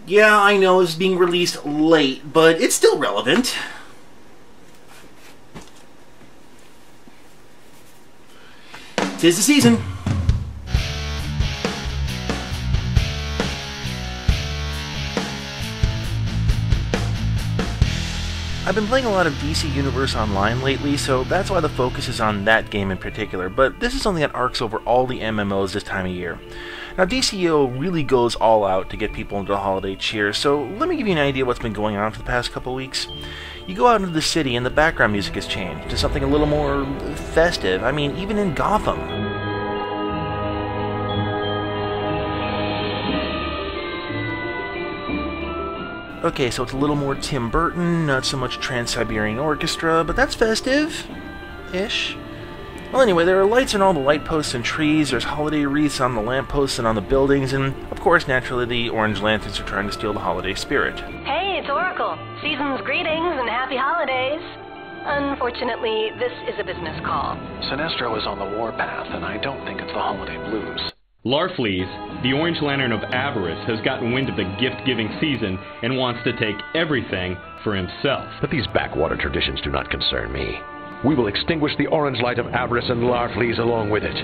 Yeah, I know it's being released late, but it's still relevant. Tis the season. I've been playing a lot of DC Universe Online lately, so that's why the focus is on that game in particular, but this is something that arcs over all the MMOs this time of year. Now, DCO really goes all out to get people into the holiday cheer, so let me give you an idea of what's been going on for the past couple weeks. You go out into the city and the background music has changed to something a little more festive. I mean, even in Gotham. Okay, so it's a little more Tim Burton, not so much Trans-Siberian Orchestra, but that's festive-ish. Well, anyway, there are lights on all the light posts and trees, there's holiday wreaths on the lampposts and on the buildings, and, of course, naturally, the orange lanterns are trying to steal the holiday spirit. Hey, it's Oracle. Season's greetings and happy holidays. Unfortunately, this is a business call. Sinestro is on the warpath, and I don't think it's the holiday blues. Larfleeze, the Orange Lantern of Avarice, has gotten wind of the gift-giving season and wants to take everything for himself. But these backwater traditions do not concern me. We will extinguish the orange light of avarice and Larfleeze along with it.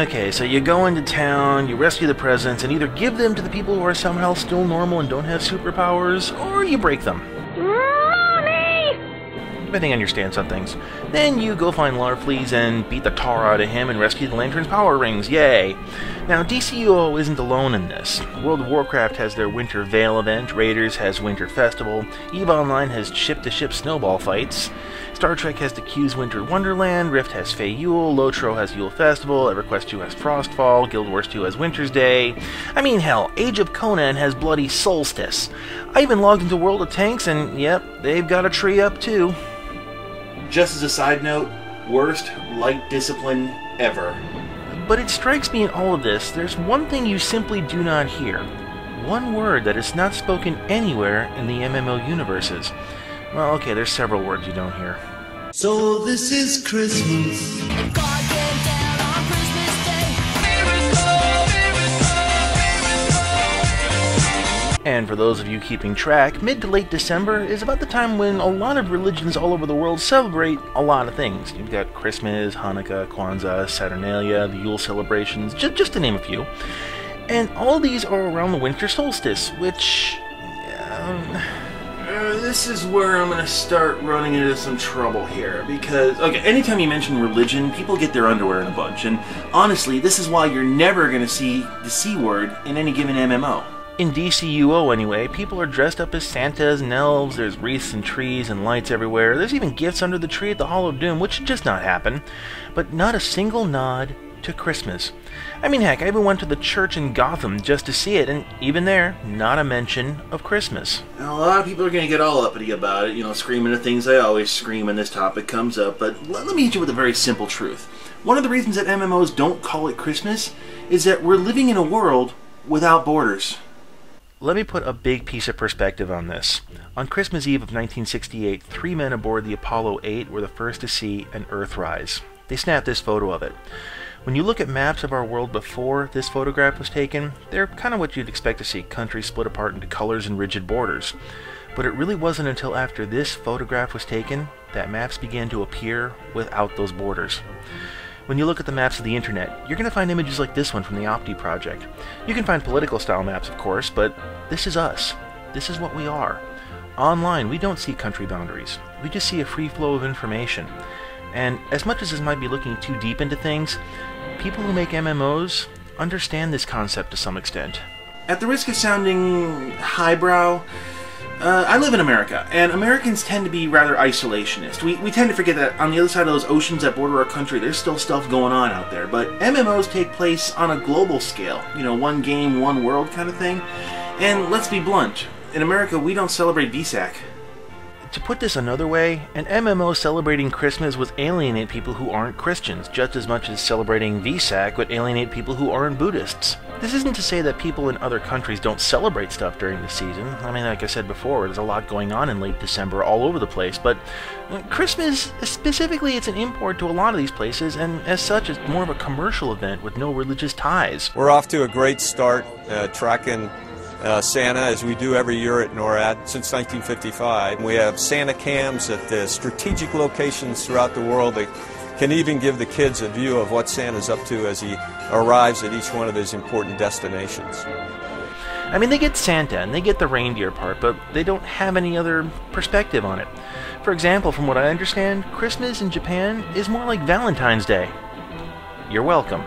Okay, so you go into town, you rescue the presents, and either give them to the people who are somehow still normal and don't have superpowers, or you break them. Depending on your stance on things. Then you go find Larfleeze and beat the tar out of him and rescue the Lantern's power rings, yay! Now, DCUO isn't alone in this. World of Warcraft has their Winter Veil event, Raiders has Winter Festival, EVE Online has ship-to-ship snowball fights, Star Trek has the Q's Winter Wonderland, Rift has Fey Yule, Lotro has Yule Festival, EverQuest 2 has Frostfall, Guild Wars 2 has Winter's Day. I mean, hell, Age of Conan has bloody Solstice. I even logged into World of Tanks and, yep, they've got a tree up too. Just as a side note, worst light discipline ever. But it strikes me in all of this, there's one thing you simply do not hear. One word that is not spoken anywhere in the MMO universes. Well, okay, there's several words you don't hear. So this is Christmas. And for those of you keeping track, mid to late December is about the time when a lot of religions all over the world celebrate a lot of things. You've got Christmas, Hanukkah, Kwanzaa, Saturnalia, the Yule celebrations, just to name a few. And all these are around the winter solstice, which... this is where I'm going to start running into some trouble here, because, okay, anytime you mention religion, people get their underwear in a bunch, and honestly, this is why you're never going to see the C word in any given MMO. In DCUO anyway, people are dressed up as Santas and elves, there's wreaths and trees and lights everywhere, there's even gifts under the tree at the Hall of Doom, which should just not happen, but not a single nod to Christmas. I mean, heck, I even went to the church in Gotham just to see it, and even there, not a mention of Christmas. Now, a lot of people are going to get all uppity about it, you know, screaming the things I always scream when this topic comes up, but let me hit you with a very simple truth. One of the reasons that MMOs don't call it Christmas is that we're living in a world without borders. Let me put a big piece of perspective on this. On Christmas Eve of 1968, 3 men aboard the Apollo 8 were the first to see an Earthrise. They snapped this photo of it. When you look at maps of our world before this photograph was taken, they're kind of what you'd expect to see, countries split apart into colors and rigid borders. But it really wasn't until after this photograph was taken that maps began to appear without those borders. When you look at the maps of the internet, you're going to find images like this one from the Opti project. You can find political style maps, of course, but this is us. This is what we are. Online, we don't see country boundaries. We just see a free flow of information. And as much as this might be looking too deep into things, people who make MMOs understand this concept to some extent. At the risk of sounding highbrow, I live in America, and Americans tend to be rather isolationist. We tend to forget that on the other side of those oceans that border our country, there's still stuff going on out there. But MMOs take place on a global scale, you know, one game, one world kind of thing. And let's be blunt, in America we don't celebrate VSAC. To put this another way, an MMO celebrating Christmas would alienate people who aren't Christians, just as much as celebrating VSAC would alienate people who aren't Buddhists. This isn't to say that people in other countries don't celebrate stuff during the season. I mean, like I said before, there's a lot going on in late December all over the place, but Christmas, specifically, it's an import to a lot of these places, and as such, it's more of a commercial event with no religious ties. We're off to a great start, tracking Santa, as we do every year at NORAD since 1955. We have Santa cams at the strategic locations throughout the world that can even give the kids a view of what Santa's up to as he arrives at each one of his important destinations. I mean, they get Santa and they get the reindeer part, but they don't have any other perspective on it. For example, from what I understand, Christmas in Japan is more like Valentine's Day. You're welcome.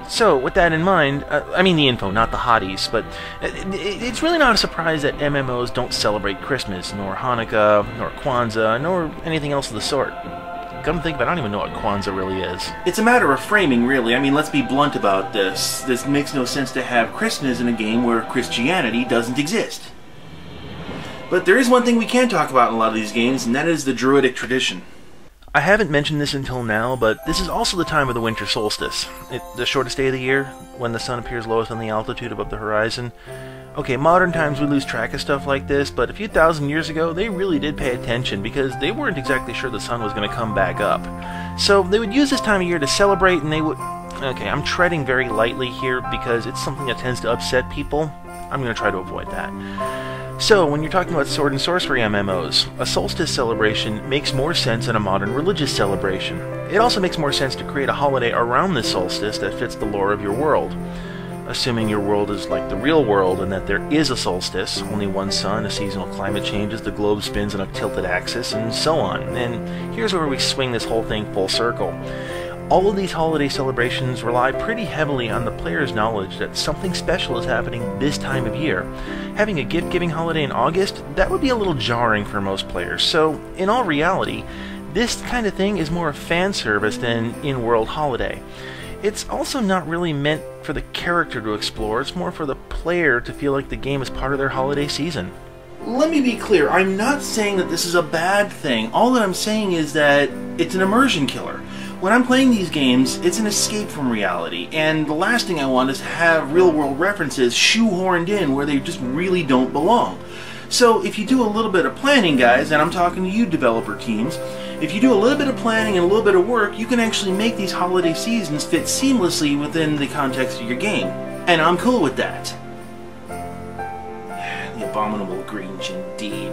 So, with that in mind, I mean the info, not the hotties, but it's really not a surprise that MMOs don't celebrate Christmas, nor Hanukkah, nor Kwanzaa, nor anything else of the sort. Come to think of it, I don't even know what Kwanzaa really is. It's a matter of framing, really. I mean, let's be blunt about this. This makes no sense to have Christmas in a game where Christianity doesn't exist. But there is one thing we can talk about in a lot of these games, and that is the Druidic tradition. I haven't mentioned this until now, but this is also the time of the winter solstice. The shortest day of the year, when the sun appears lowest on the altitude above the horizon. Okay, modern times we lose track of stuff like this, but a few thousand years ago, they really did pay attention because they weren't exactly sure the sun was going to come back up. So they would use this time of year to celebrate, and they would... Okay, I'm treading very lightly here because it's something that tends to upset people. I'm going to try to avoid that. So, when you're talking about sword and sorcery MMOs, a solstice celebration makes more sense than a modern religious celebration. It also makes more sense to create a holiday around this solstice that fits the lore of your world. Assuming your world is like the real world and that there is a solstice, only one sun, a seasonal climate changes, the globe spins on a tilted axis, and so on. And here's where we swing this whole thing full circle. All of these holiday celebrations rely pretty heavily on the player's knowledge that something special is happening this time of year. Having a gift-giving holiday in August, that would be a little jarring for most players. So, in all reality, this kind of thing is more a fan service than in-world holiday. It's also not really meant for the character to explore, it's more for the player to feel like the game is part of their holiday season. Let me be clear, I'm not saying that this is a bad thing. All that I'm saying is that it's an immersion killer. When I'm playing these games, it's an escape from reality, and the last thing I want is to have real-world references shoehorned in where they just really don't belong. So if you do a little bit of planning, guys, and I'm talking to you developer teams, if you do a little bit of planning and a little bit of work, you can actually make these holiday seasons fit seamlessly within the context of your game. And I'm cool with that. The abominable Grinch indeed.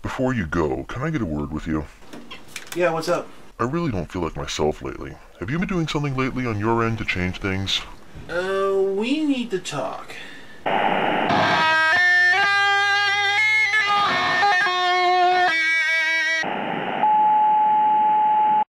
Before you go, can I get a word with you? Yeah, what's up? I really don't feel like myself lately. Have you been doing something lately on your end to change things? We need to talk.